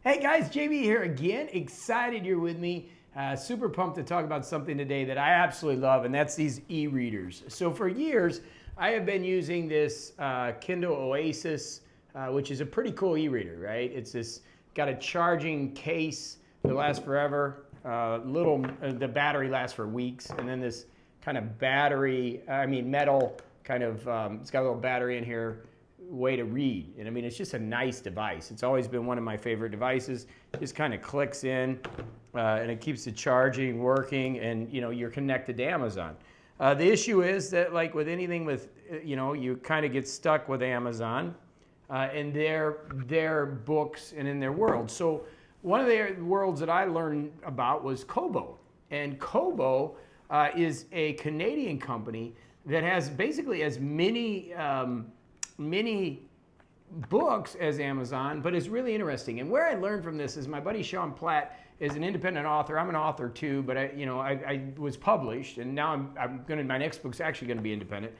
Hey guys, JB here again. Excited you're with me. Super pumped to talk about something today that I absolutely love, and that's these e-readers. So for years, I have been using this Kindle Oasis, which is a pretty cool e-reader, right? It's this got a charging case that lasts forever. The battery lasts for weeks, and then this kind of metal kind of. It's got a little battery in here. Way to read. And I mean, it's just a nice device. It's always been one of my favorite devices. It just kind of clicks in and it keeps the charging working, and you're connected to Amazon. The issue is that, like with anything with, you kind of get stuck with Amazon and their books and in their world. So one of the worlds that I learned about was Kobo. And Kobo is a Canadian company that has basically as many books as Amazon, but it's really interesting. And where I learned from this is my buddy Sean Platt is an independent author. I'm an author too, but I was published, and now my next book's actually going to be independent.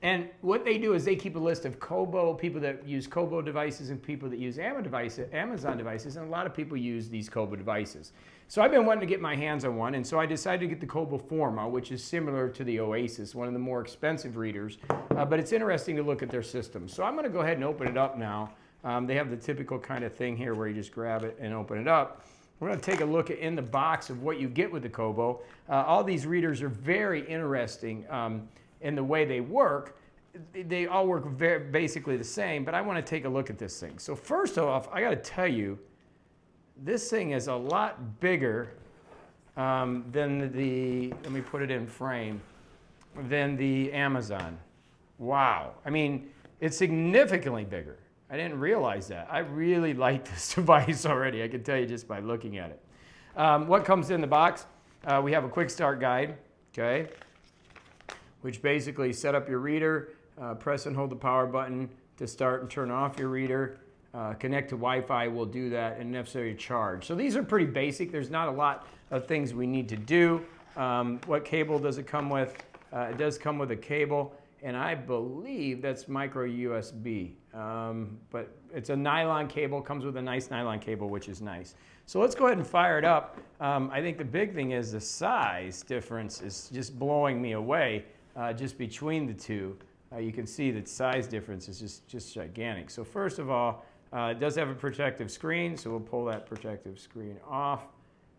And what they do is they keep a list of Kobo, people that use Kobo devices and people that use Amazon devices, and a lot of people use these Kobo devices. So I've been wanting to get my hands on one, and so I decided to get the Kobo Forma, which is similar to the Oasis, one of the more expensive readers, but it's interesting to look at their system. So I'm going to go ahead and open it up now. They have the typical kind of thing here where you just grab it and open it up. We're going to take a look in the box of what you get with the Kobo. All these readers are very interesting in the way they work. They all work basically the same, but I want to take a look at this thing. So first off, I got to tell you, this thing is a lot bigger than let me put it in frame, than the Amazon. Wow. I mean, it's significantly bigger. I didn't realize that. I really like this device already. I can tell you just by looking at it. What comes in the box? We have a quick start guide, okay, which basically set up your reader, press and hold the power button to start and turn off your reader. Connect to Wi-Fi will do that, and necessary charge. So these are pretty basic. There's not a lot of things we need to do. What cable does it come with? It does come with a cable, and I believe that's micro USB. But it's a nylon cable, comes with a nice nylon cable, which is nice. So let's go ahead and fire it up. I think the big thing is the size difference is just blowing me away just between the two. You can see that size difference is just gigantic. So first of all, it does have a protective screen, so we'll pull that protective screen off.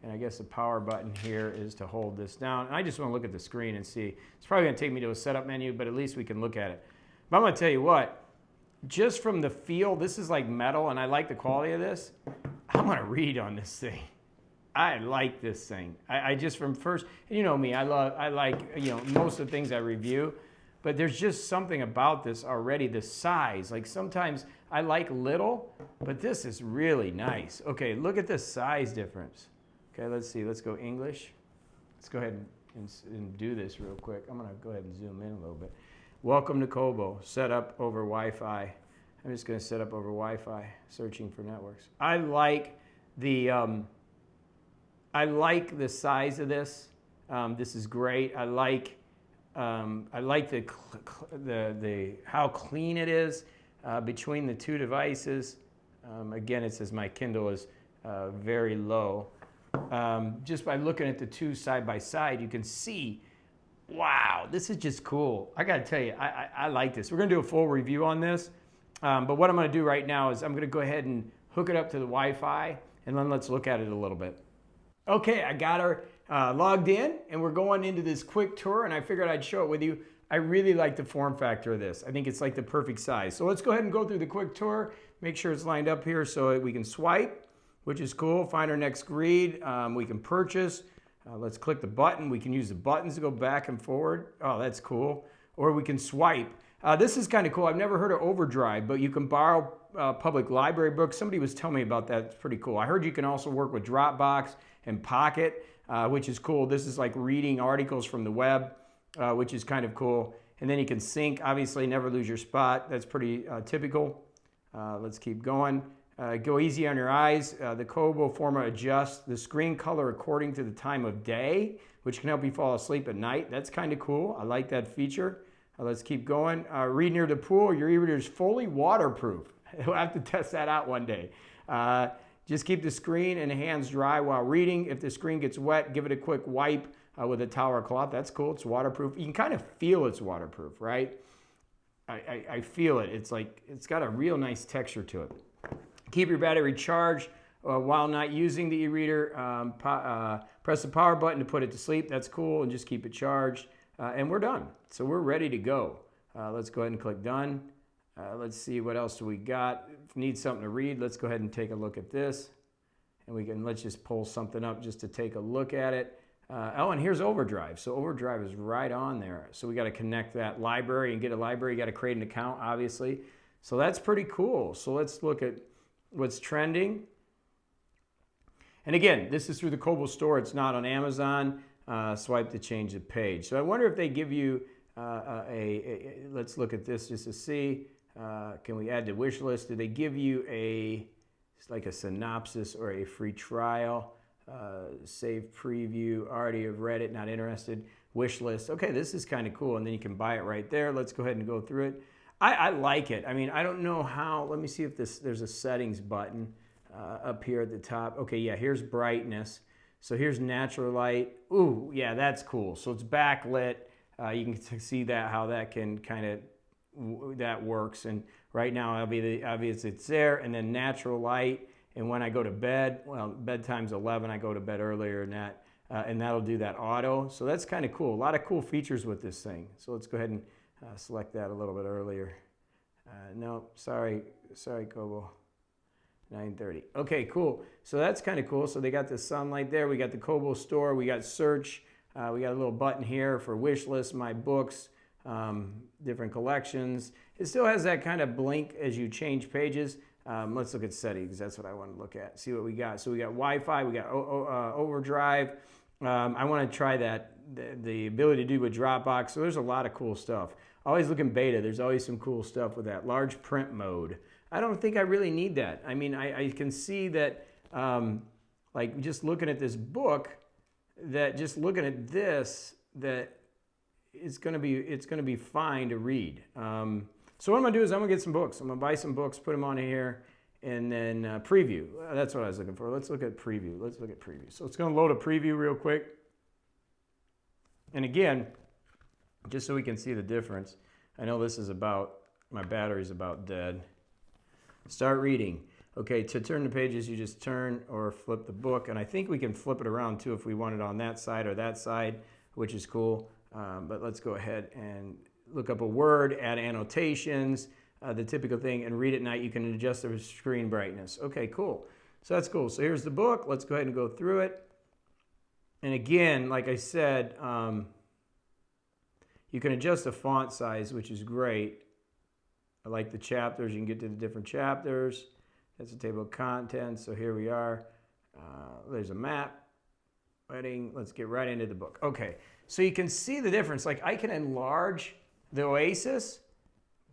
And I guess the power button here is to hold this down. And I just want to look at the screen and see. It's probably going to take me to a setup menu, but at least we can look at it. But I'm going to tell you what, just from the feel, this is like metal, and I like the quality of this. I'm going to read on this thing. I like this thing. I just from first, you know me, I like most of the things I review. But there's just something about this already, the size. Like sometimes I like little, but this is really nice. Okay, look at the size difference. Okay, let's see. Let's go English. Let's go ahead and do this real quick. I'm going to go ahead and zoom in a little bit. Welcome to Kobo. Set up over Wi-Fi. I'm just going to set up over Wi-Fi, searching for networks. I like the size of this. This is great. I like the how clean it is between the two devices. Again, it says my Kindle is very low. Just by looking at the two side by side, you can see, wow, this is just cool. I got to tell you, I like this. We're going to do a full review on this, but what I'm going to do right now is I'm going to go ahead and hook it up to the Wi-Fi, and then let's look at it a little bit. Okay, I got her logged in, and we're going into this quick tour, and I figured I'd show it with you. I really like the form factor of this. I think it's like the perfect size. So let's go ahead and go through the quick tour, make sure it's lined up here so we can swipe, which is cool. Find our next read. We can purchase. Let's click the button. We can use the buttons to go back and forward. Oh, that's cool. Or we can swipe. This is kind of cool. I've never heard of Overdrive, but you can borrow public library books. Somebody was telling me about that. It's pretty cool. I heard you can also work with Dropbox and Pocket, which is cool. This is like reading articles from the web, which is kind of cool. And then you can sync. Obviously, never lose your spot. That's pretty typical. Let's keep going. Go easy on your eyes. The Kobo Forma adjusts the screen color according to the time of day, which can help you fall asleep at night. That's kind of cool. I like that feature. Let's keep going. Read near the pool. Your e-reader is fully waterproof. We'll have to test that out one day. Just keep the screen and hands dry while reading. If the screen gets wet, give it a quick wipe with a towel or cloth. That's cool. It's waterproof. You can kind of feel it's waterproof, right? I feel it. It's like it's got a real nice texture to it. Keep your battery charged while not using the e-reader. Press the power button to put it to sleep. That's cool. And just keep it charged. And we're done. So we're ready to go. Let's go ahead and click done. Let's see what else do we got. If you need something to read, let's go ahead and take a look at this. And let's just pull something up just to take a look at it. Oh, and here's Overdrive. So Overdrive is right on there. So we got to connect that library and get a library. You got to create an account, obviously. So that's pretty cool. So let's look at what's trending. And again, this is through the Kobo store. It's not on Amazon. Swipe to change the page. So I wonder if they give you let's look at this just to see. Can we add to wish list? Do they give you like a synopsis or a free trial? Save preview, already have read it, not interested. Wish list. Okay, this is kind of cool. And then you can buy it right there. Let's go ahead and go through it. I like it. I mean, I don't know how. Let me see if there's a settings button up here at the top. Okay, yeah, here's brightness. So here's natural light. Ooh, yeah, that's cool. So it's backlit. You can see how that can kind of, that works. And right now, obviously it's there. And then natural light. And when I go to bed, well, bedtime's 11, I go to bed earlier than that, and that'll do that auto. So that's kind of cool. A lot of cool features with this thing. So let's go ahead and select that a little bit earlier. No, sorry, Kobo. 9:30. Okay, cool. So that's kind of cool. So they got the sunlight there. We got the Kobo store. We got search. We got a little button here for wish list, my books, different collections. It still has that kind of blink as you change pages. Let's look at settings. That's what I want to look at. See what we got. So we got Wi-Fi. We got Overdrive. I want to try that, the ability to do with Dropbox. So there's a lot of cool stuff. Always look in beta. There's always some cool stuff with that. Large print mode. I don't think I really need that. I mean, I can see that, like just looking at this book, that just looking at this, that it's gonna be fine to read. So what I'm gonna do is I'm gonna get some books. I'm gonna buy some books, put them on here, and then preview. That's what I was looking for. Let's look at preview. Let's look at preview. So it's gonna load a preview real quick. And again, just so we can see the difference, I know this is about, my battery's about dead. Start reading. Okay, to turn the pages, you just turn or flip the book. And I think we can flip it around too if we want it on that side or that side, which is cool. But let's go ahead and look up a word, add annotations, the typical thing, and read at night. You can adjust the screen brightness. Okay, cool. So that's cool. So here's the book. Let's go ahead and go through it. And again, like I said, you can adjust the font size, which is great. I like the chapters. You can get to the different chapters. That's a table of contents. So here we are. There's a map. Wedding. Let's get right into the book. Okay. So you can see the difference. Like I can enlarge the Oasis,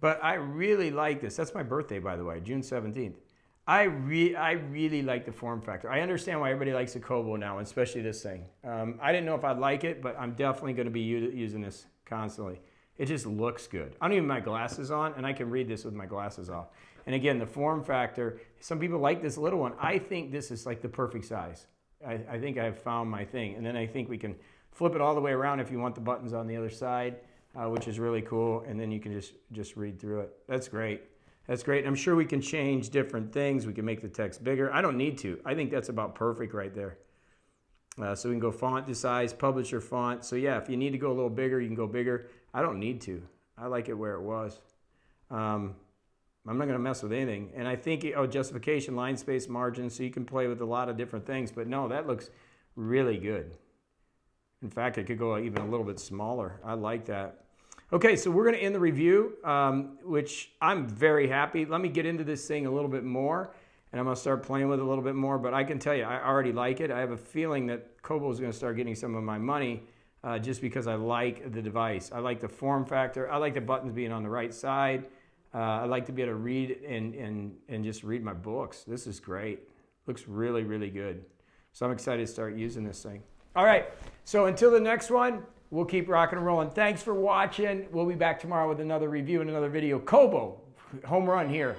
but I really like this. That's my birthday, by the way, June 17th. I really like the form factor. I understand why everybody likes the Kobo now, especially this thing. I didn't know if I'd like it, but I'm definitely going to be using this constantly. It just looks good. I don't even have my glasses on, and I can read this with my glasses off. And again, the form factor, some people like this little one. I think this is like the perfect size. I think I've found my thing. And then I think we can flip it all the way around if you want the buttons on the other side, which is really cool. And then you can just read through it. That's great. That's great. I'm sure we can change different things. We can make the text bigger. I don't need to. I think that's about perfect right there. So we can go font to size, publisher font. So yeah, if you need to go a little bigger, you can go bigger. I don't need to. I like it where it was. I'm not going to mess with anything. And I think, justification, line space, margin, so you can play with a lot of different things. But no, that looks really good. In fact, it could go even a little bit smaller. I like that. Okay, so we're going to end the review, which I'm very happy. Let me get into this thing a little bit more, and I'm going to start playing with it a little bit more. But I can tell you, I already like it. I have a feeling that Kobo is going to start getting some of my money just because I like the device. I like the form factor. I like the buttons being on the right side. I like to be able to read and just read my books. This is great. Looks really, really good. So I'm excited to start using this thing. All right, so until the next one, we'll keep rocking and rolling. Thanks for watching. We'll be back tomorrow with another review and another video. Kobo, home run here.